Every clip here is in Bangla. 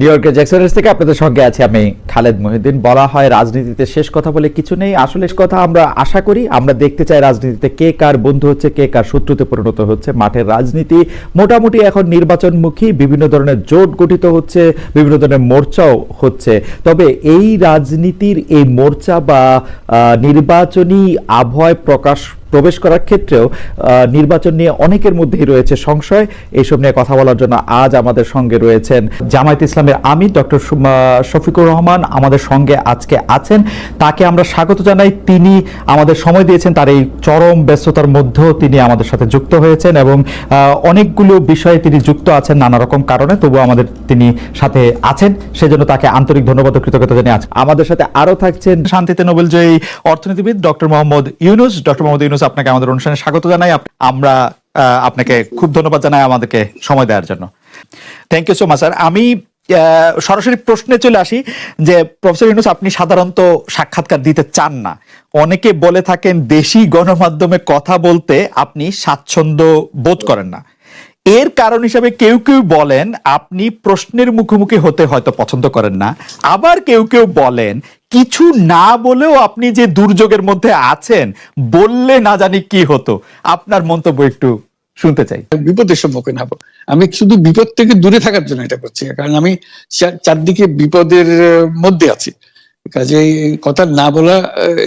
নিউ ইয়র্কের জ্যাকসনের থেকে আপনাদের সঙ্গে আছি আমি খালেদ মহিউদ্দিন। বলা হয় রাজনীতিতে শেষ কথা বলে কিছু নেই, আসলে কথা আমরা আশা করি, আমরা দেখতে চাই রাজনীতিতে কে কার বন্ধু হচ্ছে, কে কার শত্রুতে পরিণত হচ্ছে। মাঠের রাজনীতি মোটামুটি এখন নির্বাচনমুখী, বিভিন্ন ধরনের জোট গঠিত হচ্ছে, বিভিন্ন ধরনের মোর্চাও হচ্ছে। তবে এই রাজনীতির এই মোর্চা বা নির্বাচনী আবহাওয়ায় প্রবেশ করার ক্ষেত্রেও নির্বাচন নিয়ে অনেকের মধ্যেই রয়েছে সংশয়। এইসব নিয়ে কথা বলার জন্য আজ আমাদের সঙ্গে রয়েছেন জামায়াতে ইসলামের আমির ডক্টর শফিকুর রহমান আমাদের সঙ্গে আজকে আছেন। তাকে আমরা স্বাগত জানাই। তিনি আমাদের সময় দিয়েছেন, তার এই চরম ব্যস্ততার মধ্যেও তিনি আমাদের সাথে যুক্ত হয়েছেন এবং অনেকগুলো বিষয়ে তিনি যুক্ত আছেন নানা রকম কারণে, তবুও আমাদের তিনি সাথে আছেন, সেজন্য তাকে আন্তরিক ধন্যবাদ ও কৃতজ্ঞতা জানিয়ে আছেন। আমাদের সাথে আরো থাকছেন শান্তিতে নোবেলজয়ী অর্থনীতিবিদ ডক্টর মোহাম্মদ ইউনুস। ডক্টর মোহাম্মদ ইউনুস, আপনাকে আমাদের অনুষ্ঠানে স্বাগত জানাই। আমরা আপনাকে খুব ধন্যবাদ জানাই আমাদেরকে সময় দেওয়ার জন্য। Thank you so much sir. আমি সরাসরি প্রশ্নে চলে আসি যে প্রফেসর ইউনুস, আপনি সাধারণত সাক্ষাৎকার দিতে চান না। অনেকে বলে থাকেন দেশি গণমাধ্যমে কথা বলতে আপনি স্বাচ্ছন্দ্য বোধ করেন না। এর কারণ হিসেবে কেউ কেউ বলেন আপনি প্রশ্নের মুখোমুখি হতে হয়তো পছন্দ করেন না, আবার কেউ কেউ বলেন কিছু না বলেও আপনি যে দুর্যোগের মধ্যে আছেন, বললে না জানি কি হতো। আপনার মন্তব্য একটু শুনতে চাই। বিপদের সম্মুখীন হবো, আমি শুধু বিপদ থেকে দূরে থাকার জন্য এটা করছি, কারণ আমি চারদিকে বিপদের মধ্যে আছি। কাজে কথা না বলা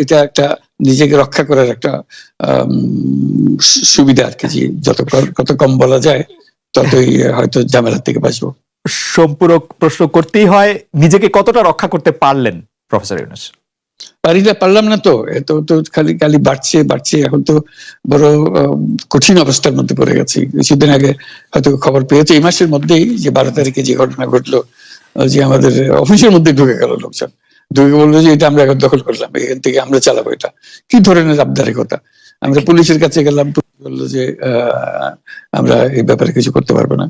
এটা একটা নিজেকে রক্ষা করার একটা সুবিধা আর কি। যত কম বলা যায় ততই হয়তো ঝামেলা থেকে বাঁচবো। সম্পূরক প্রশ্ন করতেই হয়, নিজেকে কতটা রক্ষা করতে পারলেন প্রফেসর ইউনুস? পারলাম না তো, এত তো খালি বাড়ছে। এখন তো বড় কঠিন অবস্থার মধ্যে পড়ে গেছি। কিছুদিন আগে হয়তো খবর পেয়েছে এই মাসের মধ্যেই যে 12 তারিখে যে ঘটনা ঘটলো, যে আমাদের অফিসের মধ্যে ঢুকে গেল লোকজন, ঢুকে বললো যে এটা আমরা এখন দখল করলাম, এখান থেকে আমরা চালাবো। এটা কি ধরনের আবদারিকতা! আমরা পুলিশের কাছে গেলাম, বললো যে আমরা এই ব্যাপারে কিছু করতে পারবো না।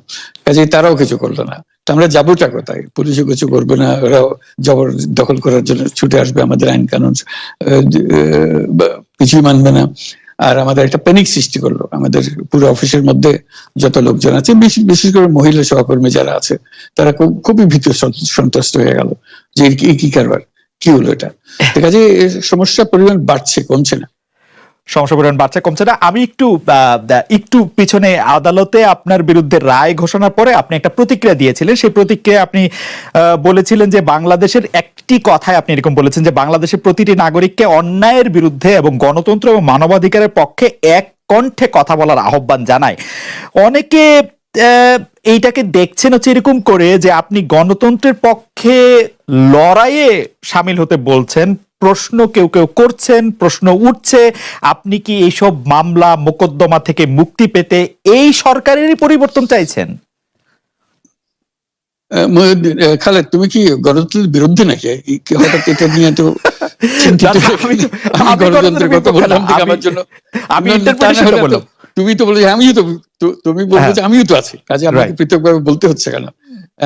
কাজেই তারাও কিছু করলো না। তো আমরা যাবোটা কোথায়? পুলিশও কিছু করবে না, ওরাও জবর দখল করার জন্য ছুটে আসবে, আমাদের আইন কানুন কিছুই মানবে না। আর আমাদের একটা প্যানিক সৃষ্টি করলো আমাদের পুরো অফিসের মধ্যে। যত লোকজন আছে, বিশেষ করে মহিলা সহকর্মী যারা আছে, তারা খুবই ভীত সন্ত্রস্ত হয়ে গেল যে কি কারবার, কি হলো এটা। কাজে সমস্যার পরিমাণ বাড়ছে, কমছে না। সমস্যা পরিমাণ বাড়ছে, কমছে না। আমি একটু পিছনে আদালতে আপনার বিরুদ্ধে রায় ঘোষণার পরে আপনি একটা প্রতিক্রিয়া দিয়েছিলেন। সেই প্রতিক্রিয়া আপনি বলেছিলেন যে বাংলাদেশের একটি কথায় আপনি এরকম বলেছেন যে বাংলাদেশের প্রতিটি নাগরিককে অন্যায়ের বিরুদ্ধে এবং গণতন্ত্র এবং মানবাধিকারের পক্ষে এক কণ্ঠে কথা বলার আহ্বান জানায়। অনেকে এইটাকে দেখছেন হচ্ছে এরকম করে যে আপনি গণতন্ত্রের পক্ষে লড়াইয়ে সামিল হতে বলছেন। প্রশ্ন কেউ কেউ করছেন, প্রশ্ন উঠছে, আপনি কি এইসব মামলা মোকদ্দমা থেকে মুক্তি পেতে এই সরকারেরই পরিবর্তন চাইছেন? খালেদ, তুমি কি গণতন্ত্রের বিরুদ্ধে নাকি? হঠাৎ এটা নিয়ে তো গণতন্ত্রের কথা বললাম আমার জন্য তুমি তো বলে তুমি বলবো যে আমিও তো আছি, কাজে আমাকে পৃথকভাবে বলতে হচ্ছে কেন?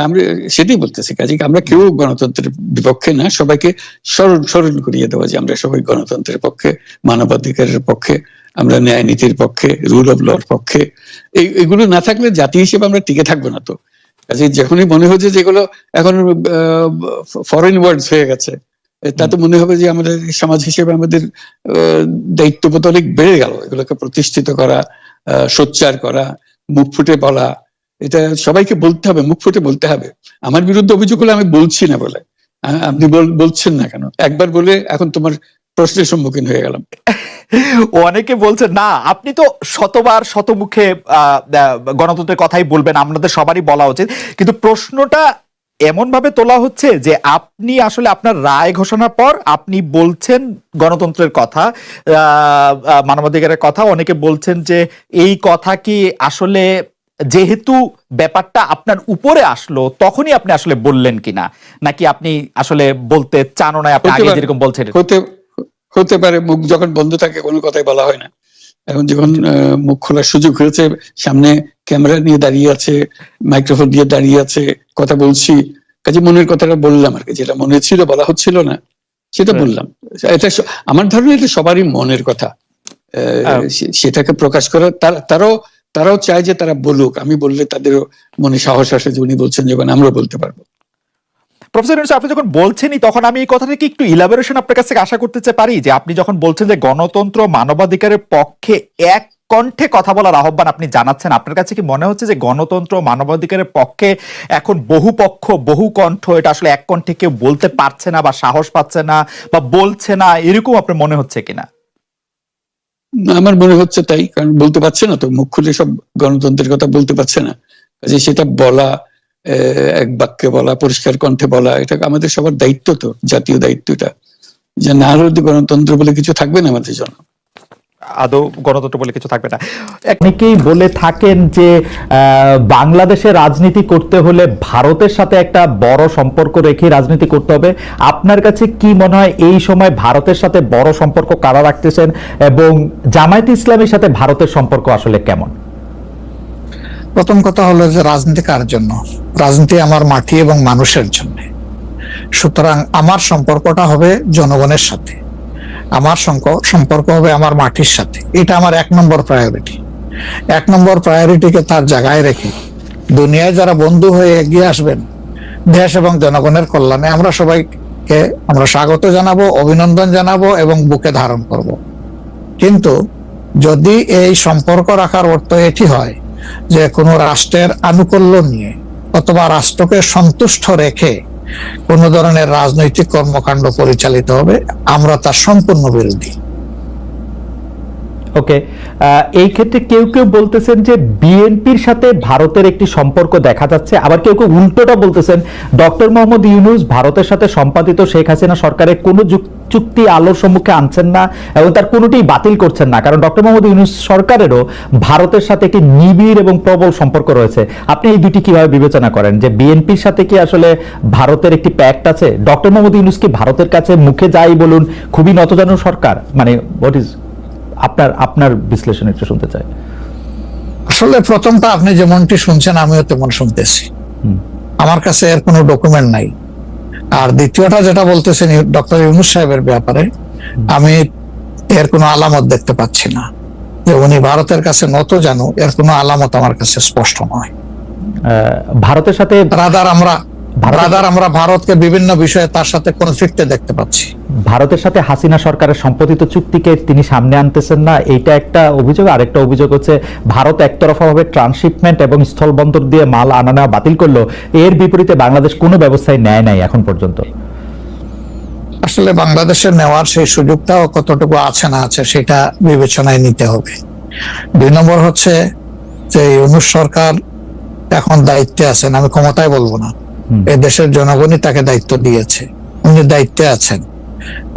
আমরা সেটাই বলতেছি। কাজে আমরা কেউ গণতন্ত্রের বিপক্ষে না, সবাইকে স্মরণ করিয়ে দেওয়া যে আমরা সবাই গণতন্ত্রের পক্ষে, মানবাধিকারের পক্ষে, আমরা ন্যায় নীতির পক্ষে, রুল অফ লর পক্ষে। এইগুলো না থাকলে জাতি হিসেবে আমরা টিকে থাকবো না তো। কাজে যখনই মনে হচ্ছে যেগুলো এখন ফরেন ওয়ার্ডস হয়ে গেছে, তাতে মনে হবে যে আমাদের সমাজ হিসেবে আমাদের দায়িত্ববোধ অনেক বেড়ে গেল। এগুলোকে প্রতিষ্ঠিত করা, সোচ্চার করা, মুখ ফুটে বলা, এটা সবাইকে বলতে হবে, মুখ ফুটে বলতে হবে। আমার বিরুদ্ধে অভিযোগ হলে আমি বলছি না বলে, আপনি বলছেন না কেন? একবার বলে এখন তোমার প্রশ্নের সম্মুখীন হয়ে গেলাম। অনেকে বলছেন না, আপনি তো শতবার শতমুখে গণতন্ত্রের কথাই বলবেন, আমাদের সবারই বলা উচিত। কিন্তু প্রশ্নটা এমন ভাবে তোলা হচ্ছে যে আপনি আসলে আপনার রায় ঘোষণার পর আপনি বলছেন গণতন্ত্রের কথা, মানবাধিকারের কথা। অনেকে বলছেন যে এই কথা কি আসলে যেহেতু ব্যাপারটা আপনার উপরে আসলো তখনই আপনি আসলে বললেন কিনা, নাকি আপনি আসলে বলতে চানও না, আপনি আগে যেরকম বলছেন? হতে পারে, মুখ যখন বন্ধ থাকে কোনো কথাই বলা হয় না। এখন যখন মুখ খোলার সুযোগ হয়েছে, সামনে ক্যামেরা নিয়ে দাঁড়িয়ে আছে, মাইক্রোফোন দিয়ে দাঁড়িয়ে আছে, কথা বলছি, কাজে মনের কথাটা বললাম আর কি। যেটা মনে ছিল, বলা হচ্ছিল না, সেটা বললাম। এটা আমার ধারণা এটা সবারই মনের কথা, সেটাকে প্রকাশ করা। তারাও চায় যে তারা বলুক, আমি বললে তাদেরও মনে সাহস আসে যে উনি বলছেন যখন আমরা বলতে পারবো। প্রফেসর ইউনূস, আপনি যখন বলছেনই তখন আমি এই কথাটা কি একটু ইলাবোরেশন আপনার কাছ থেকে আশা করতে পারি, যে আপনি যখন বলছেন যে গণতন্ত্র মানবাধিকারের পক্ষে এক কণ্ঠে কথা বলার আহ্বান আপনি জানাচ্ছেন, আপনার কাছে কি মনে হচ্ছে যে গণতন্ত্র মানবাধিকারের পক্ষে এখন বহু পক্ষ বহু কণ্ঠ, এটা আসলে এক কণ্ঠে কেউ বলতে পারছে না বা সাহস পাচ্ছে না বা বলছে না, এরকম আপনার মনে হচ্ছে কিনা? আমার মনে হচ্ছে তাই, কারণ বলতে পারছে না তো, মুখ খুলে সব গণতন্ত্রের কথা বলতে পারছে না, কাজে সেটা বলা, এক বাক্যে বলা, পরিষ্কার কণ্ঠে বলা, এটা আমাদের সবার দায়িত্ব, তো জাতীয় দায়িত্বটা, যে না হলে গণতন্ত্র বলে কিছু থাকবে না আমাদের জন্য, আদৌ গণতন্ত্র বলে কিছু থাকবে না। অনেকেই বলে থাকেন যে বাংলাদেশে রাজনীতি করতে হলে ভারতের সাথে একটা বড় সম্পর্ক রেখে রাজনীতি করতে হবে। আপনার কাছে কি মনে হয় এই সময় ভারতের সাথে বড় সম্পর্ক কারা রাখতেছেন, এবং জামায়াতে ইসলামীর সাথে ভারতের সম্পর্ক আসলে কেমন? প্রথম কথা হলো যে রাজনীতি কার জন্য? রাজনীতি আমার মাটি এবং মানুষের জন্য। সুতরাং আমার সম্পর্কটা হবে জনগণের সাথে, আমার সম্পর্ক হবে আমার মাটির সাথে। এটা আমার 1 নম্বর প্রায়োরিটি। 1 নম্বর প্রায়োরিটিকে তার জায়গায় রেখে দুনিয়ায় যারা বন্ধু হয়ে এগিয়ে আসবেন দেশ এবং জনগণের কল্যাণে, আমরা সবাইকে আমরা স্বাগত জানাবো, অভিনন্দন জানাবো এবং বুকে ধারণ করব। কিন্তু যদি এই সম্পর্ক রাখার অর্থ এটি হয় যে কোনো রাষ্ট্রের আনুকূল্য নিয়ে অথবা রাষ্ট্রকে সন্তুষ্ট রেখে কোন ধরনের রাজনৈতিক কর্মকাণ্ড পরিচালিত হবে, আমরা তার সম্পূর্ণ বিরোধী। ওকে, এই ক্ষেত্রে কেউ কেউ বলতেছেন যে বিএনপির সাথে ভারতের একটি সম্পর্ক দেখা যাচ্ছে, আবার কেউ কেউ উল্টোটা বলতেছেন ডক্টর মোহাম্মদ ইউনূস ভারতের সাথে সম্পাদিত শেখ হাসিনা সরকারের কোনো চুক্তি আলোর সম্মুখে আনছেন না এবং তার কোনোটি বাতিল করছেন না, কারণ ডক্টর মোহাম্মদ ইউনূস সরকারেরও ভারতের সাথে একটি নিবিড় এবং প্রবল সম্পর্ক রয়েছে। আপনি এই দুটি কিভাবে বিবেচনা করেন, যে বিএনপির সাথে কি আসলে ভারতের একটি প্যাক্ট আছে? ডক্টর মোহাম্মদ ইউনূস কি ভারতের কাছে মুখে যাই বলুন খুবই নতজানু সরকার? মানে হোয়াট ইজ আপনার বিশ্লেষণ একটু শুনতে চাই। আসলে প্রথমটা আপনি যেমনটি শুনছেন আমিও তেমন শুনতেছি, আমার কাছে এর কোনো ডকুমেন্ট নাই। আর দ্বিতীয়টা যেটা বলতেছেন ডক্টর ইউনূস সাহেবের ব্যাপারে, আমি এর কোনো আলামত দেখতে পাচ্ছি না যে উনি ভারতের কাছে নত জানু, এর কোনো আলামত আমার কাছে স্পষ্ট নয়। ভারতের সাথে রাদার আমরা ভারতকে বিভিন্ন বিষয়ে তার সাথে কনফ্লিক্টে দেখতে পাচ্ছি। ভারতের সাথে হাসিনা সরকারের সম্পাদিত চুক্তিকে তিনি সামনে আনতেছেন না, এইটা একটা অভিযোগ। আরেকটা অভিযোগ হচ্ছে ভারত একতরফাভাবে ট্রান্সশিপমেন্ট এবং স্থলবন্দর দিয়ে মাল আনা নেওয়া বাতিল করলো, এর বিপরীতে বাংলাদেশ কোনো ব্যবস্থাই নেয় নাই এখন পর্যন্ত। আসলে বাংলাদেশের নেওয়ার সেই সুযোগটাও কতটুকু আছে না আছে সেটা বিবেচনায় নিতে হবে। 2 নম্বর হচ্ছে যে ইউনূস সরকার এখন দায়িত্বে আছেন, আমি ক্ষমতায় বলবো না, এই দেশের জনগণই তাকে দায়িত্ব দিয়েছে, উনি দায়িত্বে আছেন।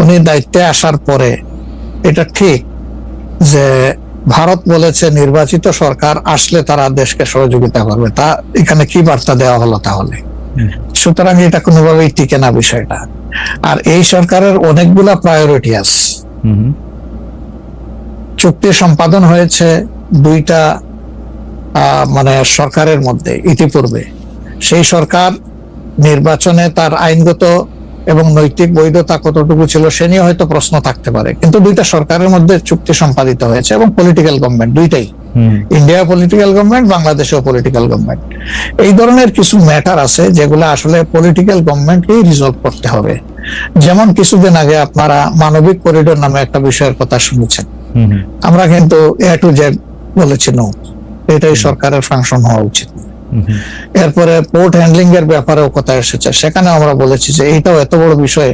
উনি দায়িত্বে আসার পরে এটা ঠিক যে ভারত বলেছে নির্বাচিত সরকার আসলে তারা দেশকে সহযোগিতা করবে, তা এখানে কি বার্তা দেওয়া হলো তাহলে? সুতরাং এটা কোনোভাবেই টিকে না বিষয়টা। আর এই সরকারের অনেকগুলা প্রায়োরিটি আছে। চুক্তি সম্পাদন হয়েছে 2টা মানে সরকারের মধ্যে ইতিপূর্বে। সেই সরকার নির্বাচনে তার আইনগত এবং নৈতিক বৈধতা কতটুকু ছিল সে নিয়ে হয়তো প্রশ্ন থাকতে পারে, কিন্তু 2টা সরকারের মধ্যে চুক্তি সম্পাদিত হয়েছে এবং পলিটিক্যাল গভর্নমেন্ট দুইটাই, ইন্ডিয়া পলিটিক্যাল গভর্নমেন্ট, বাংলাদেশেও পলিটিক্যাল গভর্নমেন্ট। এই ধরনের কিছু ম্যাটার আছে যেগুলো আসলে পলিটিক্যাল গভর্নমেন্টকেই রিজলভ করতে হবে। যেমন কিছুদিন আগে আপনারা মানবিক করিডোর নামে একটা বিষয়ের কথা শুনেছেন, আমরা কিন্তু A to Z বলেছি নো, এটাই সরকারের ফাংশন হওয়া উচিত। এরপরে পোর্ট হ্যান্ডলিং এর ব্যাপারেও কথা এসেছে, সেখানে আমরা বলেছি যে এইটাও এত বড় বিষয়ে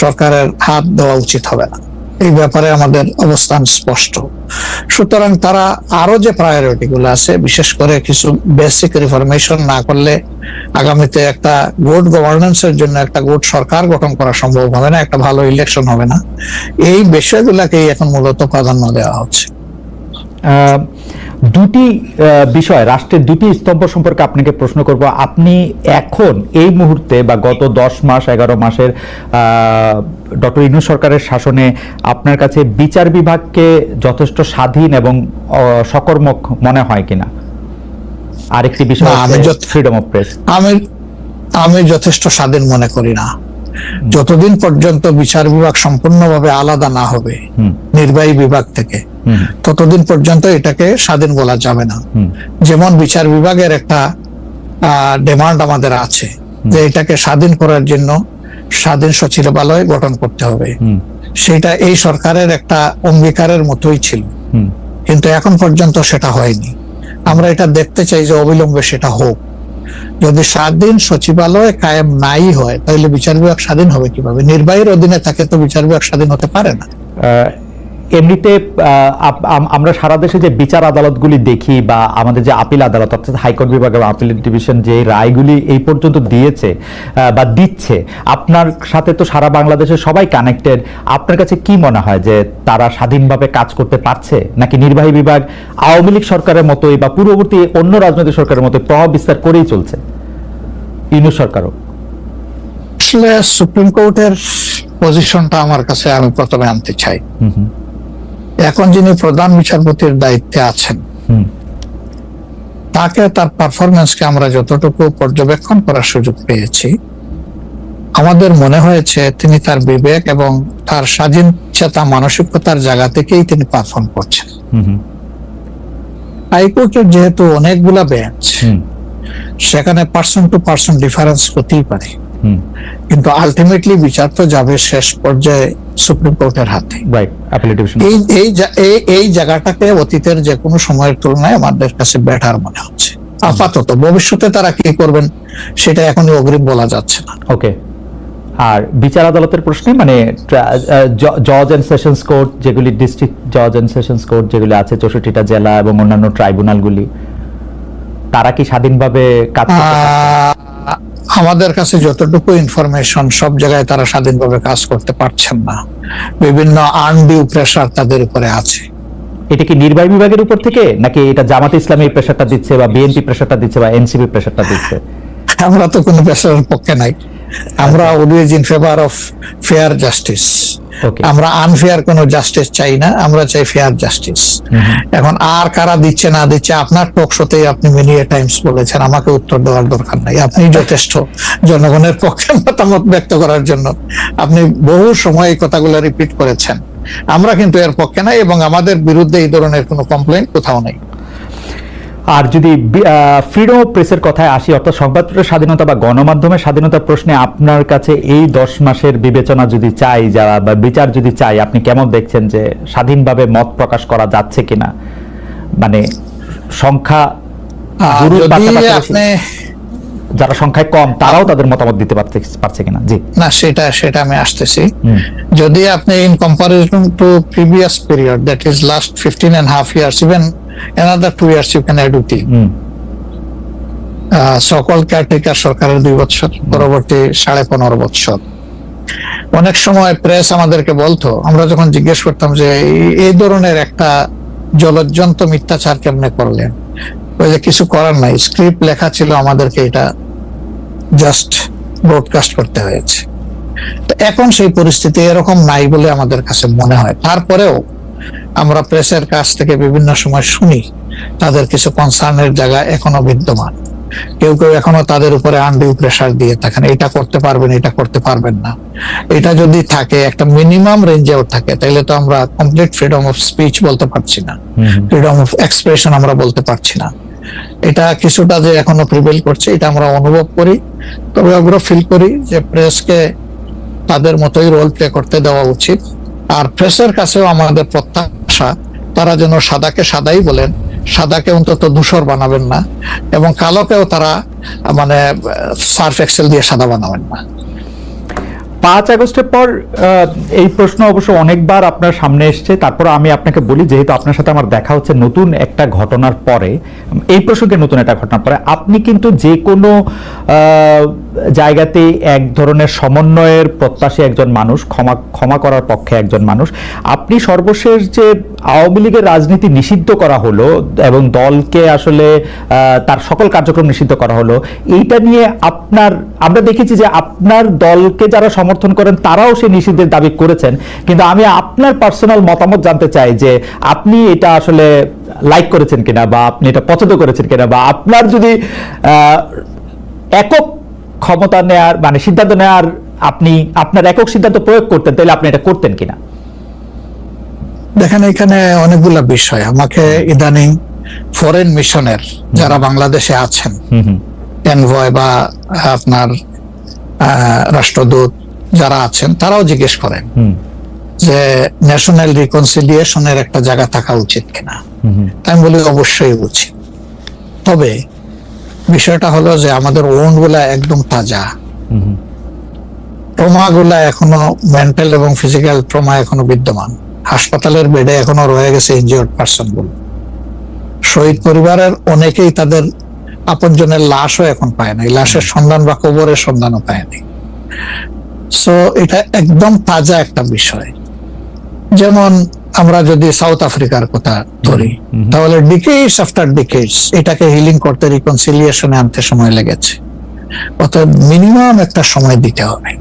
সরকারের হাত দেওয়া উচিত হবে না, এই ব্যাপারে আমাদের অবস্থান স্পষ্ট। সুতরাং তারা আরো যে প্রায়োরিটি গুলো আছে, বিশেষ করে কিছু বেসিক রিফরমেশন না করলে আগামীতে একটা গুড গভর্নেন্স এর জন্য একটা গুড সরকার গঠন করা সম্ভব হবে না, একটা ভালো ইলেকশন হবে না, এই বিষয়গুলোকেই এখন মূলত প্রাধান্য দেওয়া হচ্ছে। দুটি বিষয়, রাষ্ট্রের দুটি স্তম্ভ সম্পর্কে আপনাকে প্রশ্ন করব। আপনি এখন এই মুহূর্তে বা গত 10 মাস 11 মাসের ডক্টর ইউনূস সরকারের শাসনে আপনার কাছে বিচার বিভাগকে যথেষ্ট স্বাধীন এবং সকর্মক মনে হয় কিনা? আরেকটি বিষয় ফ্রিডম অফ প্রেস। আমি যথেষ্ট স্বাধীন মনে করি না। যতদিন পর্যন্ত বিচার বিভাগ সম্পূর্ণভাবে আলাদা না হবে নির্বাহী বিভাগ থেকে, ততদিন পর্যন্ত এটাকে স্বাধীন বলা যাবে না। যেমন বিচার বিভাগের একটা ডিমান্ড আমাদের আছে যে এটাকে স্বাধীন করার জন্য স্বাধীন সচিবালয় গঠন করতে হবে, সেটা এই সরকারের একটা অঙ্গীকারের মতোই ছিল, কিন্তু এখন পর্যন্ত সেটা হয়নি। আমরা এটা দেখতে চাই যে অবিলম্বে সেটা হোক। যদি স্বাধীন সচিবালয় কায়েম নাই হয় তাহলে বিচার বিভাগ স্বাধীন হবে কিভাবে? নির্বাহীর অধীনে থাকে তো বিচার বিভাগ স্বাধীন হতে পারে না। এমনিতে আমরা সারা দেশে যে বিচার আদালতগুলি দেখি বা আমাদের যে আপিল আদালত অর্থাৎ হাইকোর্ট বিভাগ এবং আপিল ডিভিশন যে রায়গুলি এই পর্যন্ত দিয়েছে বা দিচ্ছে, আপনার সাথে তো সারা বাংলাদেশের সবাই কানেক্টেড। আপনার কাছে কি মনে হয় যে তারা স্বাধীনভাবে কাজ করতে পারছে, নাকি নির্বাহী বিভাগ আওয়ামী লীগ সরকারের মতোই বা পূর্ববর্তী অন্য রাজনৈতিক সরকারের মতো প্রভাব বিস্তার করেই চলছে? ইউনূস সরকারও আসলে সুপ্রিম কোর্টের পজিশনটা আমার কাছে আমি প্রথমে আনতে চাই। এখন যিনি প্রধান বিচারপতির দায়িত্বে আছেন, তাকে তার পারফরমেন্সকে আমরা যতটুকু পর্যবেক্ষণ করার সুযোগ পেয়েছি, আমাদের মনে হয়েছে তিনি তার বিবেক এবং তার স্বাধীন চেতা মানসিকতার জায়গা থেকেই তিনি পারফর্ম করছেন। হাইকোর্টের যেহেতু অনেকগুলা বেঞ্চ, সেখানে পার্সন টু পার্সন ডিফারেন্স হতেই পারে, কিন্তু আলটিমেটলি বিচার তো যাবে শেষ পর্যায়ে সুপ্রিম কোর্টের হাতে। এই জায়গাটাকে অতীতের যে কোনো সময়ের তুলনায় আমাদের কাছে বেটার মনে হচ্ছে আপাতত। ভবিষ্যতে তারা কি করবেন সেটা এখনই অগ্রিম বলা যাচ্ছে না। ওকে। আর বিচার আদালতের প্রশ্নে মানে জজ এন্ড সেশনস কোর্ট যেগুলি, ডিস্ট্রিক্ট জজ এন্ড সেশনস কোর্ট যেগুলি আছে 64টা জেলা এবং অন্যান্য ট্রাইব্যুনালগুলি, তারা কি স্বাধীনভাবে কাজ করতে পারছে? আমাদের কাছে যতটুকু ইনফরমেশন, সব জায়গায় তারা স্বাধীনভাবে কাজ করতে পারছেন না। বিভিন্ন আনডিউ প্রেসার তাদের উপরে আছে। এটা কি নির্বাহী বিভাগের উপর থেকে, নাকি এটা জামাত ইসলামী প্রেসারটা দিচ্ছে বা বিএনপি প্রেসারটা দিচ্ছে বা এনসিপি প্রেসারটা দিচ্ছে? আমরা তো কোনো প্রেসারের পক্ষে নাই। আমরা always in favour of fair justice. আমরা আনফেয়ার কোনো জাস্টিস চাই না, আমরা চাই ফেয়ার জাস্টিস। এখন আর কারা দিচ্ছে না দিচ্ছে, আপনার টক শোতেই আপনি মেনি টাইমস বলেছেন, আমাকে উত্তর দেওয়ার দরকার নাই। আপনি যথেষ্ট জনগণের পক্ষে মতামত ব্যক্ত করার জন্য আপনি বহু সময় এই কথাগুলো রিপিট করেছেন। আমরা কিন্তু এর পক্ষে নাই এবং আমাদের বিরুদ্ধে এই ধরনের কোনো কমপ্লেইন কোথাও নেই। আর যদি ফ্রিডম অফ প্রেসের কথায় আসি, অর্থাৎ সংবাদপত্রের স্বাধীনতা বা গণমাধ্যমের স্বাধীনতার প্রশ্নে আপনার কাছে এই 10 মাসের বিবেচনা যদি চাই যারা বা বিচার যদি চাই, আপনি কেমন দেখছেন যে স্বাধীনভাবে মত প্রকাশ করা যাচ্ছে কিনা? মানে সংখ্যা যারা সংখ্যায় কম তারাও তাদের মতামত দিতে পারছে কিনা? জি না, সেটা আমি আসতেছি। যদি আপনি in comparison two previous period, that is last 15.5 years, even another 2 years you can add with it. সকল কেয়ারটেকার সরকারের 2 বছর, পরবর্তী 15.5 বছর। অনেক সময় প্রেস আমাদেরকে বলতো, আমরা যখন জিজ্ঞেস করতাম যে এই ধরনের একটা জলজ্জন্ত মিথ্যাচার কেমনে করলেন, ওই যে কিছু করার নাই, স্ক্রিপ্ট লেখা ছিল, আমাদেরকে এটা জাস্ট ব্রডকাস্ট করতে হয়েছে। তো এখন সেই পরিস্থিতি এরকম নাই বলে আমাদের কাছে মনে হয়। তারপরেও আমরা প্রেসের কাছ থেকে বিভিন্ন সময় শুনি তাদের কিছু কনসার্নের জায়গা এখনো বিদ্যমান। কেউ কেউ এখনো তাদের উপরে আনডিউ প্রেসার দিয়ে থাকেন, এটা করতে পারবেন, এটা করতে পারবেন না। এটা যদি থাকে, একটা মিনিমাম রেঞ্জেও থাকে, তাহলে তো আমরা কমপ্লিট ফ্রিডম অফ স্পিচ বলতে পারছি না, ফ্রিডম অফ এক্সপ্রেশন আমরা বলতে পারছি না। এটা কিছুটা যে এখনো প্রিভেল করছে, এটা আমরা অনুভব করি। তবে আমরা ফিল করি যে প্রেসকে তাদের মতোই রোল প্লে করতে দেওয়া উচিত। আর প্রেসের কাছেও আমাদের প্রত্যাশা, তারা যেন সাদাকে সাদাই বলেন, সাদাকে অন্তত ধূসর বানাবেন না, এবং কালোকেও তারা মানে সার্ফ এক্সেল দিয়ে সাদা বানাবেন না। 5 আগস্টের পর এই প্রশ্ন অবশ্য অনেকবার আপনার সামনে এসছে। তারপর আমি আপনাকে বলি, যেহেতু আপনার সাথে আমার দেখা হচ্ছে নতুন একটা ঘটনার পরে, এই প্রসঙ্গে নতুন একটা ঘটনার পরে, আপনি কিন্তু যে কোনো জায়গাতে এক ধরনের সমন্বয়ের প্রত্যাশী একজন মানুষ, ক্ষমা করার পক্ষে একজন মানুষ। আপনি সর্বশেষ যে আওয়ামী লীগের রাজনীতি নিষিদ্ধ করা হলো এবং দলকে আসলে তার সকল কার্যক্রম নিষিদ্ধ করা হলো, এইটা নিয়ে আমরা দেখেছি যে আপনার দলকে যারা সমর্থন করেন তারাও সেই নিষিদ্ধের দাবি করেছেন। কিন্তু আমি আপনার পার্সোনাল মতামত জানতে চাই যে আপনি এটা আসলে লাইক করেছেন কিনা, বা আপনি এটা পছন্দ করেছেন কিনা, বা আপনার যদি একক ক্ষমতা নেয়ার মানে সিদ্ধান্ত নেয়ার, আপনি আপনার একক সিদ্ধান্ত প্রয়োগ করতেন, তাহলে আপনি এটা করতেন কিনা? দেখেন, এখানে অনেকগুলা বিষয়। আমাকে ইদানিং ফরেন মিশনের যারা বাংলাদেশে আছেন, এনভয় বা আপনার রাষ্ট্রদূত যারা আছেন তারাও জিজ্ঞেস করেন যে ন্যাশনাল রিকনসিলিয়েশনের একটা জায়গা থাকা উচিত কিনা। আমি বলি অবশ্যই উচিত, তবে বিষয়টা হলো যে আমাদের ওন গুলা একদম তাজা, ট্রমা গুলা এখনো মেন্টাল এবং ফিজিক্যাল ট্রমা এখনো বিদ্যমান, হাসপাতালের বেডে এখনো রয়ে গেছে ইনজিওর্ড পার্সন গুলো। শহীদ পরিবারের অনেকেই তাদের আপনজনের লাশও এখন পায় নাই, লাশের সন্ধান বা কবরের সন্ধানও পায়নি। সো এটা একদম তাজা একটা বিষয়। যেমন আমরা যদি সাউথ আফ্রিকার কথা ধরি, তাহলে ডিকেডস আফটার ডিকেডস এটাকে হিলিং করতে, রিকনসিলিয়েশনে আনতে সময় লেগেছে। অতএব মিনিমাম একটা সময় দিতে হবে।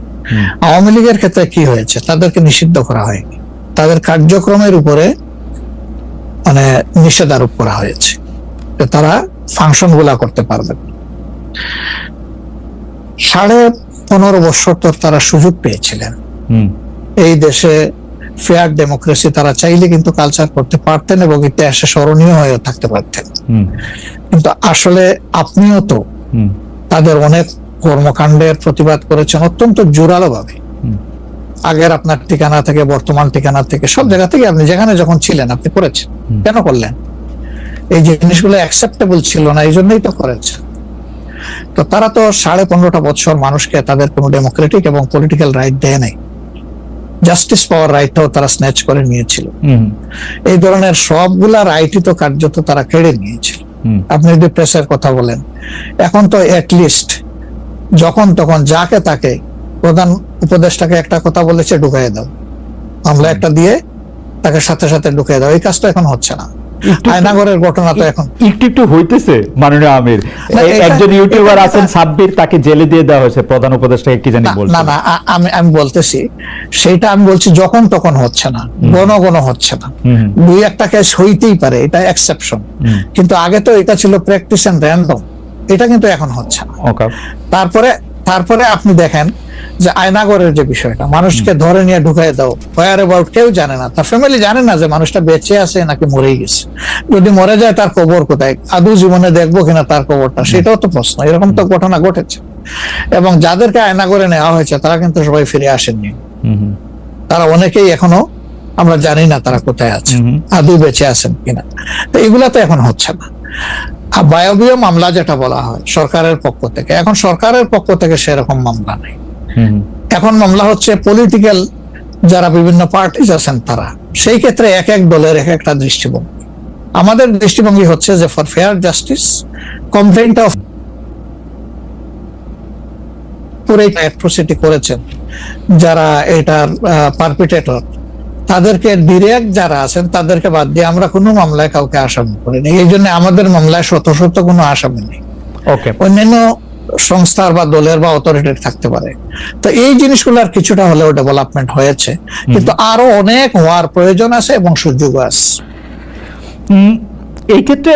আওয়ামী লীগের ক্ষেত্রে কি হয়েছে, তাদেরকে নিষিদ্ধ করা হয়নি, তাদের কার্যক্রমের উপরে মানে নিষেধ আরোপ করা হয়েছে, তারা ফাংশন গুলা করতে পারবে। 15.5 বছর তো তারা সুযোগ পেয়েছিলেন এই দেশে ফেয়ার ডেমোক্রেসি, তারা চাইলে কিন্তু কালচার করতে পারতেন এবং ইতিহাসে স্মরণীয় হয়ে থাকতে পারতেন। কিন্তু আসলে আপনিও তো তাদের অনেক কর্মকাণ্ডের প্রতিবাদ করেছেন অত্যন্ত জোরালো ভাবে। আগের আপনার ঠিকানা থেকে, বর্তমান ঠিকানা থেকে, সব জায়গা থেকে আপনি যেখানে যখন ছিলেন আপনি করেছেন। কেন করলেন? এই জিনিসগুলো অ্যাকসেপ্টেবল ছিল না, এই জন্যই তো করেছেন। তো তারা তো 15.5 বছর মানুষকে তাদের কোনো ডেমোক্রেটিক এবং পলিটিক্যাল রাইট দেয় নাই, জাস্টিস পাওয়ার রাইটটাও তারা স্ন্যাচ করে নিয়েছিল। এই ধরনের সবগুলা রাইটই তো কার্যত তারা কেড়ে নিয়েছিল। আপনি যদি প্রেসের কথা বলেন, এখন তো অ্যাটলিস্ট যখন তখন যাকে তাকে প্রধান উপদেষ্টাকে একটা কথা বলেছে ঢুকাই দাও, মামলা একটা দিয়ে তাকে সাথে সাথে ঢুকিয়ে দাও, এই কাজটা এখন হচ্ছে না। আয়নাগরের ঘটনা তো এখন একটু হইতেছে। মাননীয় আমির, একজন ইউটিউবার আছেন সাব্বির, তাকে জেলে দিয়ে দেওয়া হয়েছে প্রধান উপদেষ্টাকে কি জানি বলছে। না আমি বলতেছি সেটা, আমি বলছি যখন তখন হচ্ছে না, ঘন হচ্ছে না, 2-1টা কেস হইতেই পারে, এটা এক্সেপশন। কিন্তু আগে তো এটা ছিল প্র্যাকটিস এন্ড র্যান্ডম, এটা কিন্তু এখন হচ্ছে না। তারপরে আপনি দেখেন যে আয়নাগরের যে বিষয়টা, মানুষকে ধরে নিয়ে ঢুকাই দাও, হোয়ার অ্যাবাউট কেউ জানে না, তার ফ্যামিলি জানে না যে মানুষটা বেঁচে আছে নাকি মরেই গেছে। যদি মরে যায় তার কবর কোথায়, আদৌ জীবনে দেখবো কিনা তার কবরটা, সেটাও তো প্রশ্ন। এরকম তো ঘটনা ঘটেছে। এবং যাদেরকে আয়নাগরে নেওয়া হয়েছে তারা কিন্তু সবাই ফিরে আসেননি, তারা অনেকেই এখনো আমরা জানি না তারা কোথায় আছে, আদৌ বেঁচে আছেন কিনা। তো এগুলা তো এখন হচ্ছে না। বায়বীয় মামলা যেটা বলা হয় সরকারের পক্ষ থেকে, এখন সরকারের পক্ষ থেকে সেরকম মামলা নেই। এখন মামলা হচ্ছে পলিটিক্যাল যারা বিভিন্ন পার্টিজ আছেন তারা, সেই ক্ষেত্রে এক এক দলের এক একটা দৃষ্টিভঙ্গি। আমাদের দৃষ্টিভঙ্গি হচ্ছে যে for fair justice, complaint of পুরো অ্যাট্রোসিটি করেছেন যারা এটার পারপিটেটর, তাদেরকে ডিরেক্ট যারা আছেন তাদেরকে বাদ দিয়ে আমরা কোনো মামলায় কাউকে আসামি করিনি। এই জন্য আমাদের মামলায় শত কোনো আসামি নেই। অন্যান্য সংস্থার বা দলের বা অথরিটির থাকতে পারে। তো এই জিনিসগুলোর কিছুটা হলেও ডেভেলপমেন্ট হয়েছে, কিন্তু আরো অনেক হওয়ার প্রয়োজন আছে এবং সুযোগ আছে। এই ক্ষেত্রে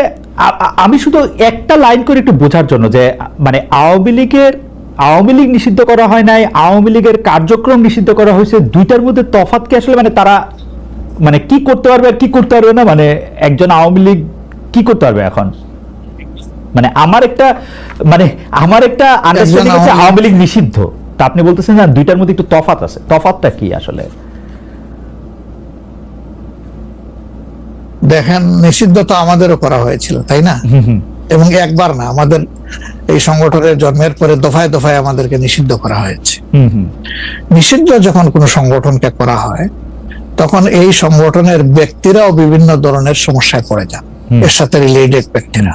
আমি শুধু একটা লাইন করে একটু বোঝার জন্য, যে মানে আওয়ামী লীগ নিষিদ্ধ করা হয় নাই, আওয়ামী লীগের কার্যক্রম নিষিদ্ধ করা হয়েছে, দুইটার মধ্যে তফাৎ কি আসলে? মানে তারা মানে কি করতে পারবে আর কি করতে পারবে না, মানে একজন আওয়ামী লীগ কি করতে পারবে এখন? মানে আমার একটা আন্ডারস্ট্যান্ডিং আছে আওয়ামী লীগ নিষিদ্ধ, তা আপনি বলতেছেন না দুইটার মধ্যে একটু তফাৎ আছে। তফাৎটা কি আসলে? দেখেন, নিষিদ্ধ তো আমাদেরও করা হয়েছিল, তাই না? এবং একবার না, আমাদের এই সংগঠনের জন্মের পরে দফায় দফায় আমাদেরকে নিষিদ্ধ করা হয়েছে। নিষিদ্ধ যখন কোনো সংগঠনকে করা হয় তখন এই সংগঠনের ব্যক্তিরাও বিভিন্ন ধরনের সমস্যায় পড়ে যান, এর সাথে রিলেটেড ব্যক্তিরা,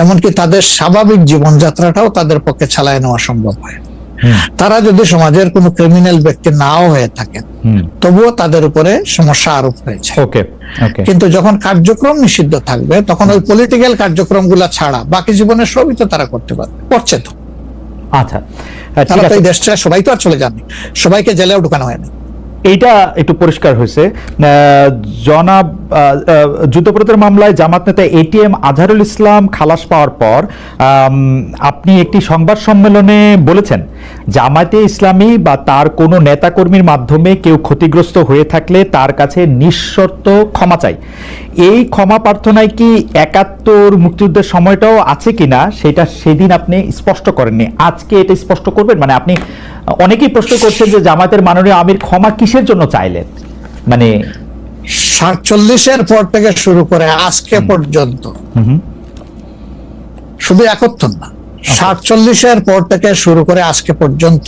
এমনকি তাদের স্বাভাবিক জীবনযাত্রাটাও তাদের পক্ষে চালায় নেওয়া সম্ভব হয়। তারা যদি সমাজের কোনো ক্রিমিনাল ব্যক্তি নাও হয়ে থাকেন, তবুও তাদের উপরে সমস্যা আরোপ হয়েছে। কিন্তু যখন কার্যক্রম নিষিদ্ধ থাকবে তখন ওই পলিটিক্যাল কার্যক্রম গুলা ছাড়া বাকি জীবনের সবই তো তারা করতে পারবে, করছে তো। আচ্ছা, তারা তো এই দেশটা সবাই তো আর চলে যাননি, সবাইকে জেলেও ঢুকানো হয়নি। এইটা একটু পরিষ্কার হয়েছে। জনাব যুদ্ধাপরাধের মামলায় জামাত নেতা এটিএম আজহারুল ইসলাম খালাস পাওয়ার পর আপনি একটি সংবাদ সম্মেলনে বলেছেন, জামায়াতে ইসলামী বা তার কোনো নেতাকর্মীর মাধ্যমে কেউ ক্ষতিগ্রস্ত হয়ে থাকলে তার কাছে নিঃশর্ত ক্ষমা চাই। এই ক্ষমা প্রার্থনায় কি ৭১ মুক্তিযুদ্ধের সময়টাও আছে কিনা সেটা সেদিন আপনি স্পষ্ট করেননি, আজকে এটা স্পষ্ট করবেন? মানে আপনি, অনেকেই প্রশ্ন করছেন যে জামায়াতের মাননীয় আমির ক্ষমা কিসের জন্য চাইলেন, মানে ৪৭-এর পর থেকে শুরু করে আজকে পর্যন্ত, শুধু ৭১ না, ৪৭-এর পর থেকে শুরু করে আজকে পর্যন্ত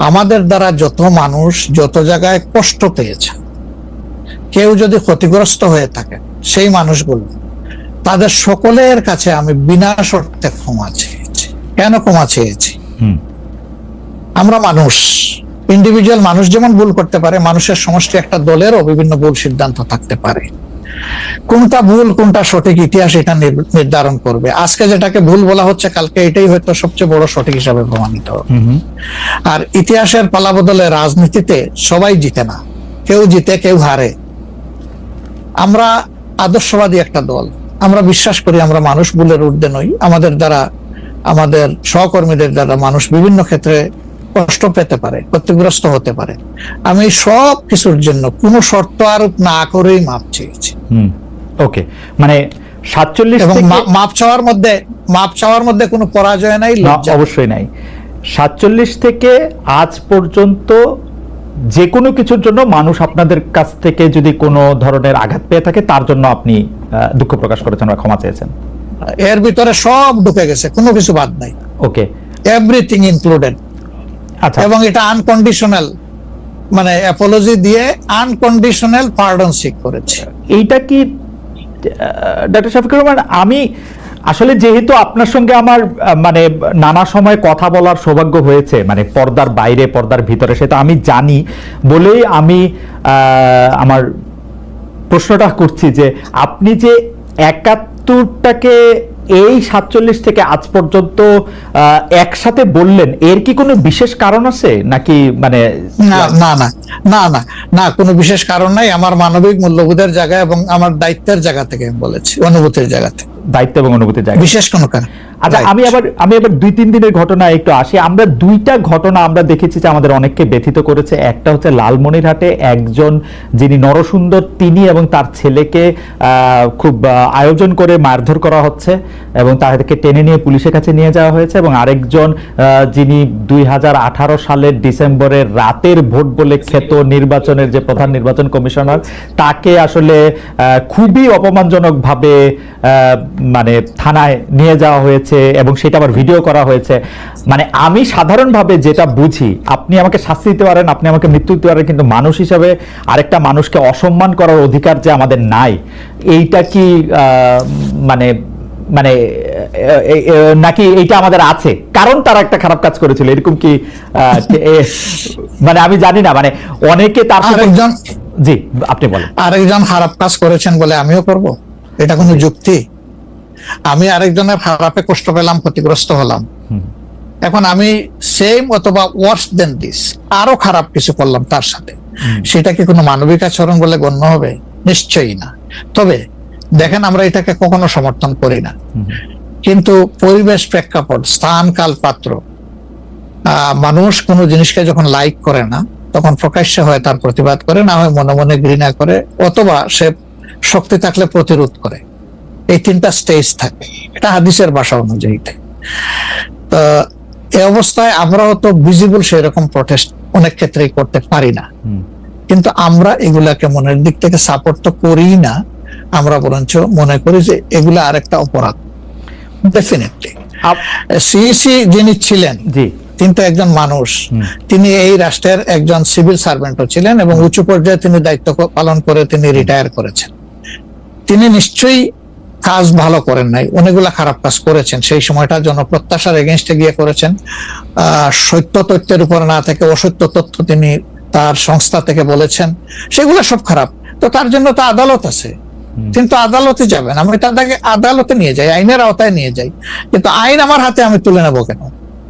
আমাদের দ্বারা যত মানুষ যত জায়গায় কষ্ট পেয়েছে, কেউ যদি ক্ষতিগ্রস্ত হয়ে থাকে, সেই মানুষগুলো তাদের সকলের কাছে আমি বিনা শর্তে ক্ষমা চেয়েছি। কেন ক্ষমা চেয়েছি? আমরা মানুষ, ইন্ডিভিজুয়াল মানুষ যেমন ভুল করতে পারে, মানুষের সমষ্টি একটা দলেরও বিভিন্ন ভুল সিদ্ধান্ত থাকতে পারে। কোনটা ভুল কোনটা সঠিক ইতিহাস এটা নির্ধারণ করবে। আজকে যেটাকে ভুল বলা হচ্ছে, কালকে এটাই হয়তো সবচেয়ে বড় সঠিক হিসাবে প্রমাণিত হবে। আর ইতিহাসের পালাবদলে রাজনীতিতে সবাই জিতে না, কেউ জিতে কেউ হারে। আমরা আদর্শবাদী একটা দল, আমরা বিশ্বাস করি আমরা মানুষ, ভুলের ঊর্ধ্বে নই। আমাদের দ্বারা, আমাদের সহকর্মীদের দ্বারা মানুষ বিভিন্ন ক্ষেত্রে কষ্ট পেতে পারে, ক্ষতিগ্রস্ত হতে পারে। আমি সব কিছুর জন্য কোনো শর্ত আরোপ না করেই মাপ চেয়েছি। ওকে, মানে ৪৭ এবং মাপ চাওয়ার মধ্যে কোনো পরাজয় নাই, অবশ্যই নাই। ৪৭ থেকে আজ পর্যন্ত যে কোনো কিছুর জন্য মানুষ আপনাদের কাছ থেকে যদি কোনো ধরনের আঘাত পেয়ে থাকে, তার জন্য আপনি দুঃখ প্রকাশ করেছেন বা ক্ষমা চেয়েছেন। এর ভিতরে সব ঢুকে গেছে, কোনো কিছু বাদ নাই। ওকে, এভরিথিং ইনক্লুডেড। আচ্ছা, এবং এটা আনকন্ডিশনাল, মানে অ্যাপোলজি দিয়ে আনকন্ডিশনাল পার্ডন সিক করেছে। এইটা কি ডক্টর শফিকুর রহমান, আমি আসলে যেহেতু আপনার সঙ্গে আমার মানে নানা সময় কথা বলার সৌভাগ্য হয়েছে, মানে পর্দার বাইরে পর্দার ভিতরে, সেটা আমি জানি বলেই আমি আমার প্রশ্নটা করছি যে আপনি যে ৭১টাকে এই ৪৭ থেকে আজ পর্যন্ত একসাথে বললেন, এর কি কোনো বিশেষ কারণ আছে নাকি? মানে না না না না না না, কোনো বিশেষ কারণ নাই। আমার মানবিক মূল্যবোধের জায়গা এবং আমার দায়িত্বের জায়গা থেকে বলেছি, অনুভূতির জায়গা থেকে, দায়িত্ব এবং অনুভূতির জায়গা, বিশেষ কোনো কারণ। আচ্ছা, আমি আবার ২-৩ দিনের ঘটনা একটু আসি। আমরা দুইটা ঘটনা আমরা দেখেছি যে আমাদের অনেককে ব্যথিত করেছে। একটা হচ্ছে লালমনিরহাটে একজন যিনি নরসুন্দর, তিনি এবং তার ছেলেকে খুব আয়োজন করে মারধর করা হচ্ছে এবং তাদেরকে টেনে নিয়ে পুলিশের কাছে নিয়ে যাওয়া হয়েছে। এবং আরেকজন যিনি ২০১৮ সালের ডিসেম্বরের রাতের ভোট বলে খ্যাত নির্বাচনের যে প্রধান নির্বাচন কমিশনার, তাকে আসলে খুবই অপমানজনকভাবে মানে থানায় নিয়ে যাওয়া হয়েছে এবং সেটা আবার ভিডিও করা হয়েছে। মানে আমি সাধারণভাবে যেটা বুঝি, আপনি আমাকে শাস্তি দিতে পারেন, আপনি আমাকে মৃত্যু দিতে পারেন, কিন্তু মানুষ হিসাবে আরেকটা মানুষকে অসম্মান করার অধিকার যে আমাদের নাই, এইটা কি মানে মানে নাকি এইটা আমাদের আছে কারণ তারা একটা খারাপ কাজ করেছিল, এরকম কি? মানে আমি জানি না, মানে অনেকে তার আরেকজন, জি আপনি বলেন, আরেকজন খারাপ কাজ করেছেন বলে আমিও করব, এটা কোনো যুক্তি? আমি আরেকজনের খারাপে কষ্ট পেলাম, ক্ষতিগ্রস্ত হলাম, এখন আমি সেম অথবা ওয়ার্স দেন দিস আরো খারাপ কিছু করলাম তার সাথে, সেটা কি কোনো মানবিক আচরণ বলে গণ্য হবে? নিশ্চয়ই না। তবে দেখেন, আমরা এটাকে কখনো সমর্থন করি না, কিন্তু পরিবেশ, প্রেক্ষাপট, স্থান, কাল, পাত্র, মানুষ কোনো জিনিসকে যখন লাইক করে না, তখন প্রকাশ্যে হয় তার প্রতিবাদ করে, না হয় মনে মনে ঘৃণা করে, অথবা সে শক্তি থাকলে প্রতিরোধ করে। এই তিনটা স্টেজ থাকে, এটা হাদিসের ভাষা অনুযায়ী। তো এই অবস্থায় আমরাও তো ভিজিবল সেরকম প্রটেস্ট অনেক ক্ষেত্রেই করতে পারি না, কিন্তু আমরা এগুলাকে মনের দিক থেকে সাপোর্ট তো করি না, আমরা বরঞ্চ মনে করি যে এগুলা আরেকটা অপরাধ। ডেফিনেটলি সিইসি যিনি ছিলেন, তিনি তো একজন মানুষ, তিনি এই রাষ্ট্রের একজন সিভিল সার্ভেন্টও ছিলেন এবং উঁচু পর্যায়ে তিনি দায়িত্ব পালন করে তিনি রিটায়ার করেছেন। তিনি নিশ্চয়ই কাজ ভালো করেন নাই, অনেকগুলা খারাপ কাজ করেছেন। সেই সময়টা জনপ্রত্যাশার এগেইনস্টে গিয়ে করেছেন, সত্য তথ্যের উপর না থেকে অসত্য তথ্য তিনি তার সংস্থা থেকে বলেছেন, সেগুলো সব খারাপ। তো তার জন্য তো আদালত আছে, কিন্তু আদালতে যাবেন, আমি তাদেরকে আদালতে নিয়ে যাই, আইনের আওতায় নিয়ে যাই, কিন্তু আইন আমার হাতে আমি তুলে নেবো কেন?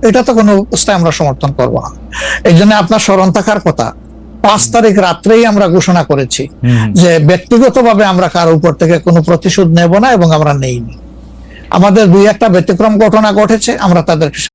এটা তো কোনো অবস্থায় আমরা সমর্থন করবো না। এই জন্য আপনার স্মরণ থাকার কথা, 5 তারিখ রাত্রেই আমরা ঘোষণা করেছি যে ব্যক্তিগতভাবে আমরা কারো উপর থেকে কোনো প্রতিশোধ নেব না এবং আমরা নেইনি। আমাদের 2-1টা ব্যতিক্রম ঘটনা ঘটেছে, আমরা তাদেরকে